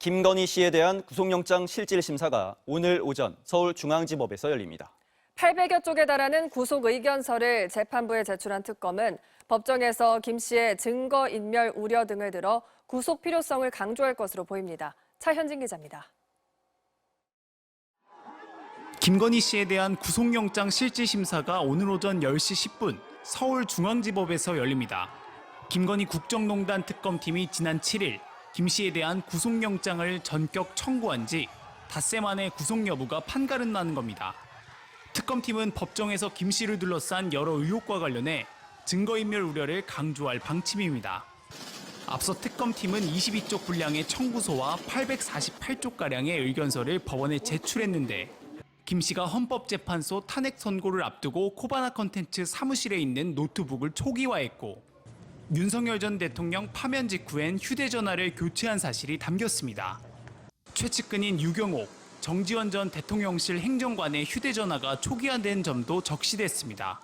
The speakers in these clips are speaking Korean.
김건희 씨에 대한 구속영장 실질 심사가 오늘 오전 서울중앙지법에서 열립니다. 800여 쪽에 달하는 구속 의견서를 재판부에 제출한 특검은 법정에서 김 씨의 증거인멸 우려 등을 들어 구속 필요성을 강조할 것으로 보입니다. 차현진 기자입니다. 김건희 씨에 대한 구속영장 실질심사가 오늘 오전 10시 10분 서울중앙지법에서 열립니다. 김건희 국정농단 특검팀이 지난 7일 김 씨에 대한 구속영장을 전격 청구한 지 닷새 만에 구속 여부가 판가름 나는 겁니다. 특검팀은 법정에서 김 씨를 둘러싼 여러 의혹과 관련해 증거인멸 우려를 강조할 방침입니다. 앞서 특검팀은 22쪽 분량의 청구서와 848쪽가량의 의견서를 법원에 제출했는데 김 씨가 헌법재판소 탄핵 선고를 앞두고 코바나 컨텐츠 사무실에 있는 노트북을 초기화했고 윤석열 전 대통령 파면 직후엔 휴대전화를 교체한 사실이 담겼습니다. 최측근인 유경옥, 정지원 전 대통령실 행정관의 휴대전화가 초기화된 점도 적시됐습니다.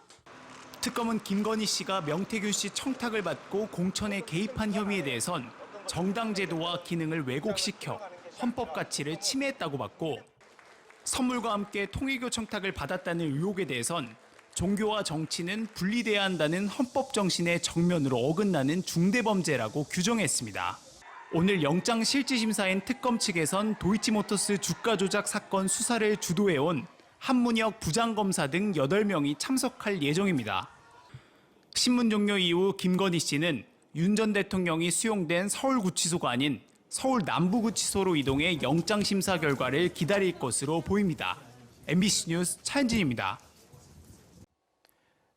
특검은 김건희 씨가 명태균 씨 청탁을 받고 공천에 개입한 혐의에 대해선 정당 제도와 기능을 왜곡시켜 헌법 가치를 침해했다고 봤고 선물과 함께 통일교 청탁을 받았다는 의혹에 대해선 종교와 정치는 분리돼야 한다는 헌법 정신의 정면으로 어긋나는 중대범죄라고 규정했습니다. 오늘 영장 실질심사인 특검 측에선 도이치모터스 주가 조작 사건 수사를 주도해온 한문혁 부장검사 등 8명이 참석할 예정입니다. 신문 종료 이후 김건희 씨는 윤 전 대통령이 수용된 서울구치소가 아닌 서울 남부구치소로 이동해 영장심사 결과를 기다릴 것으로 보입니다. MBC 뉴스 차현진입니다.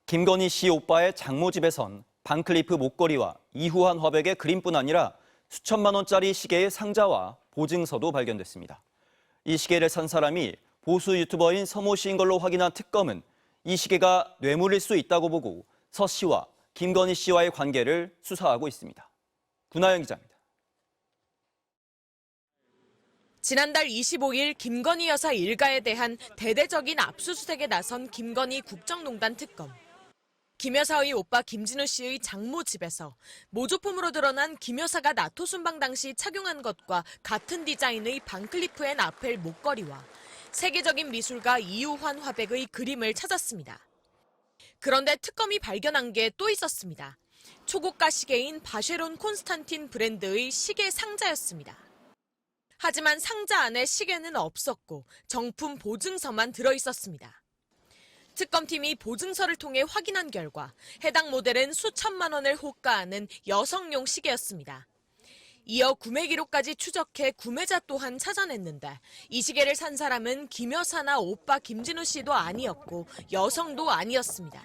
김건희 씨 오빠의 장모집에선 반클리프 목걸이와 이후한 화백의 그림뿐 아니라 수천만 원짜리 시계의 상자와 보증서도 발견됐습니다. 이 시계를 산 사람이 보수 유튜버인 서모 씨인 걸로 확인한 특검은 이 시계가 뇌물일 수 있다고 보고 서 씨와 김건희 씨와의 관계를 수사하고 있습니다. 구나영 기자입니다. 지난달 25일 김건희 여사 일가에 대한 대대적인 압수수색에 나선 김건희 국정농단 특검. 김 여사의 오빠 김진우 씨의 장모 집에서 모조품으로 드러난 김 여사가 나토 순방 당시 착용한 것과 같은 디자인의 반클리프 앤 아펠 목걸이와 세계적인 미술가 이우환 화백의 그림을 찾았습니다. 그런데 특검이 발견한 게 또 있었습니다. 초고가 시계인 바쉐론 콘스탄틴 브랜드의 시계 상자였습니다. 하지만 상자 안에 시계는 없었고 정품 보증서만 들어있었습니다. 특검팀이 보증서를 통해 확인한 결과 해당 모델은 수천만 원을 호가하는 여성용 시계였습니다. 이어 구매 기록까지 추적해 구매자 또한 찾아냈는데 이 시계를 산 사람은 김 여사나 오빠 김진우 씨도 아니었고 여성도 아니었습니다.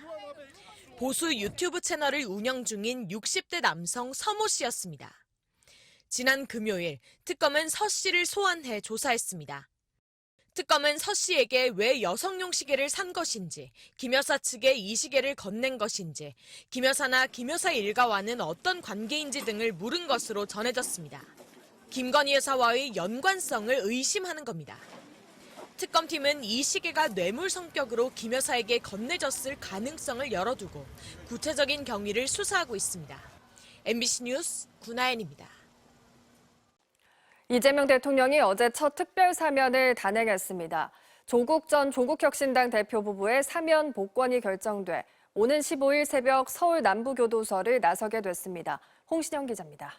보수 유튜브 채널을 운영 중인 60대 남성 서모 씨였습니다. 지난 금요일 특검은 서 씨를 소환해 조사했습니다. 특검은 서 씨에게 왜 여성용 시계를 산 것인지, 김 여사 측에 이 시계를 건넨 것인지, 김 여사나 김 여사 일가와는 어떤 관계인지 등을 물은 것으로 전해졌습니다. 김건희 여사와의 연관성을 의심하는 겁니다. 특검팀은 이 시계가 뇌물 성격으로 김 여사에게 건네졌을 가능성을 열어두고 구체적인 경위를 수사하고 있습니다. MBC 뉴스 구나연입니다. 이재명 대통령이 어제 첫 특별 사면을 단행했습니다. 조국 전 조국혁신당 대표 부부의 사면 복권이 결정돼 오는 15일 새벽 서울 남부교도소를 나서게 됐습니다. 홍신영 기자입니다.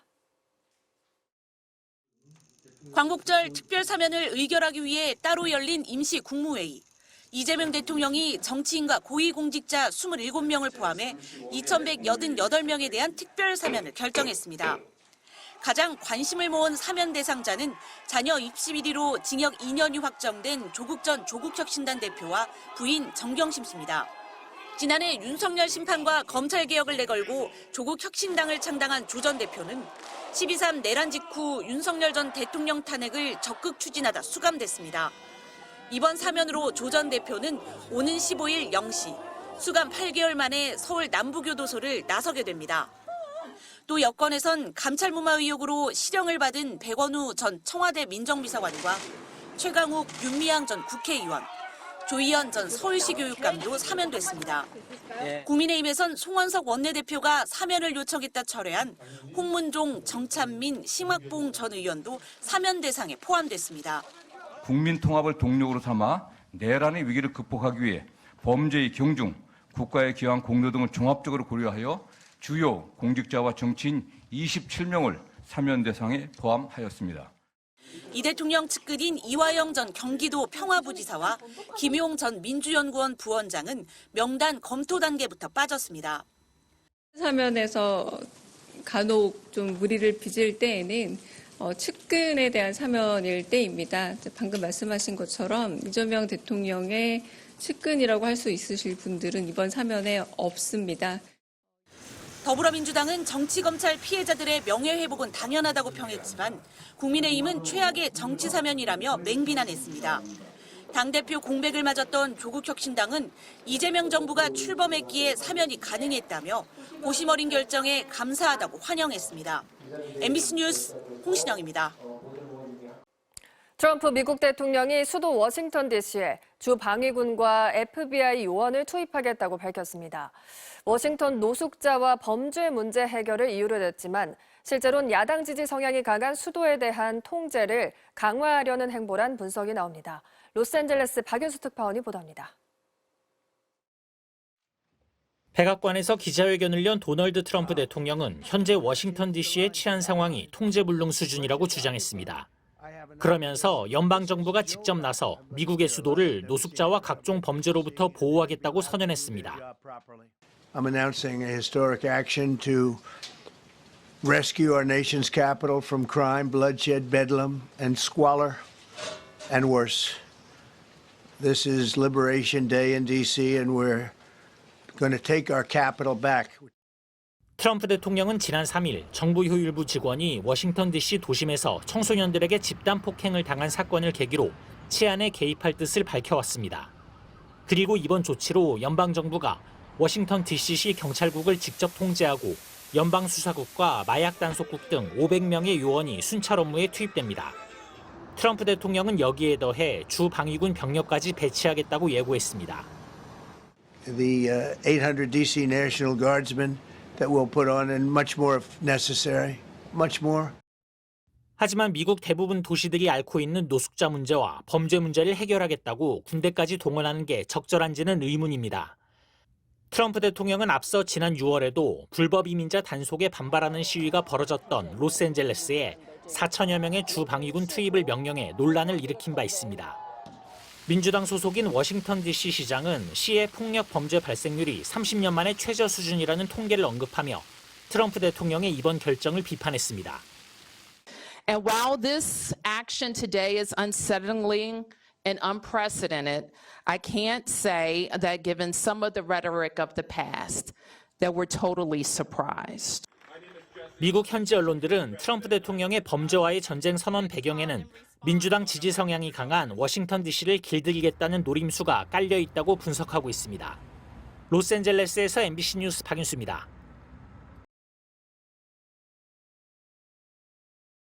광복절 특별 사면을 의결하기 위해 따로 열린 임시 국무회의. 이재명 대통령이 정치인과 고위공직자 27명을 포함해 2,188명에 대한 특별 사면을 결정했습니다. 가장 관심을 모은 사면 대상자는 자녀 입시 비리로 징역 2년이 확정된 조국 전 조국혁신당 대표와 부인 정경심 씨입니다. 지난해 윤석열 심판과 검찰개혁을 내걸고 조국혁신당을 창당한 조 전 대표는 12.3 내란 직후 윤석열 전 대통령 탄핵을 적극 추진하다 수감됐습니다. 이번 사면으로 조 전 대표는 오는 15일 0시, 수감 8개월 만에 서울 남부교도소를 나서게 됩니다. 또 여권에선 감찰무마 의혹으로 실형을 받은 백원우 전 청와대 민정비서관과 최강욱, 윤미향 전 국회의원, 조희연 전 서울시 교육감도 사면됐습니다. 국민의힘에선 송원석 원내대표가 사면을 요청했다 철회한 홍문종, 정찬민, 심학봉 전 의원도 사면 대상에 포함됐습니다. 국민 통합을 동력으로 삼아 내란의 위기를 극복하기 위해 범죄의 경중, 국가에 기여한 공로 등을 종합적으로 고려하여 주요 공직자와 정치인 27명을 사면 대상에 포함하였습니다. 이 대통령 측근인 이화영 전 경기도 평화부지사와 김용 전 민주연구원 부원장은 명단 검토 단계부터 빠졌습니다. 사면에서 간혹 좀 무리를 빚을 때에는 측근에 대한 사면일 때입니다. 방금 말씀하신 것처럼 이재명 대통령의 측근이라고 할 수 있으실 분들은 이번 사면에 없습니다. 더불어민주당은 정치검찰 피해자들의 명예회복은 당연하다고 평했지만 국민의힘은 최악의 정치사면이라며 맹비난했습니다. 당대표 공백을 맞았던 조국혁신당은 이재명 정부가 출범했기에 사면이 가능했다며 고심 어린 결정에 감사하다고 환영했습니다. MBC 뉴스 홍신영입니다. 트럼프 미국 대통령이 수도 워싱턴 DC에 주 방위군과 FBI 요원을 투입하겠다고 밝혔습니다. 워싱턴 노숙자와 범죄 문제 해결을 이유로 냈지만 실제로는 야당 지지 성향이 강한 수도에 대한 통제를 강화하려는 행보란 분석이 나옵니다. 로스앤젤레스 박윤수 특파원이 보도합니다. 백악관에서 기자회견을 연 도널드 트럼프 대통령은 현재 워싱턴 DC의 치안 상황이 통제불능 수준이라고 주장했습니다. 그러면서 연방정부가 직접 나서 미국의 수도를 노숙자와 각종 범죄로부터 보호하겠다고 선언했습니다. I'm announcing a historic action to rescue our nation's capital from crime, bloodshed, bedlam, and squalor, and worse. This is Liberation Day in D.C., and we're going to take our capital back. 트럼프 대통령은 지난 3일 정부 효율부 직원이 워싱턴 DC 도심에서 청소년들에게 집단 폭행을 당한 사건을 계기로 치안에 개입할 뜻을 밝혀왔습니다. 그리고 이번 조치로 연방정부가 워싱턴 DC시 경찰국을 직접 통제하고 연방수사국과 마약단속국 등 500명의 요원이 순찰 업무에 투입됩니다. 트럼프 대통령은 여기에 더해 주 방위군 병력까지 배치하겠다고 예고했습니다. The 800 D.C. National Guardsmen that we'll put on, and much more if necessary, much more. 하지만 미국 대부분 도시들이 앓고 있는 노숙자 문제와 범죄 문제를 해결하겠다고 군대까지 동원하는 게 적절한지는 의문입니다. 트럼프 대통령은 앞서 지난 6월에도 불법 이민자 단속에 반발하는 시위가 벌어졌던 로스앤젤레스에 4천여 명의 주 방위군 투입을 명령해 논란을 일으킨 바 있습니다. 민주당 소속인 워싱턴 DC 시장은 시의 폭력 범죄 발생률이 30년 만에 최저 수준이라는 통계를 언급하며 트럼프 대통령의 이번 결정을 비판했습니다. And while this action today is unsettling and unprecedented, I can't say that given some of the rhetoric of the past, that we're totally surprised. 미국 현지 언론들은 트럼프 대통령의 범죄와의 전쟁 선언 배경에는 민주당 지지 성향이 강한 워싱턴 DC를 길들이겠다는 노림수가 깔려 있다고 분석하고 있습니다. 로스앤젤레스에서 MBC 뉴스 박윤수입니다.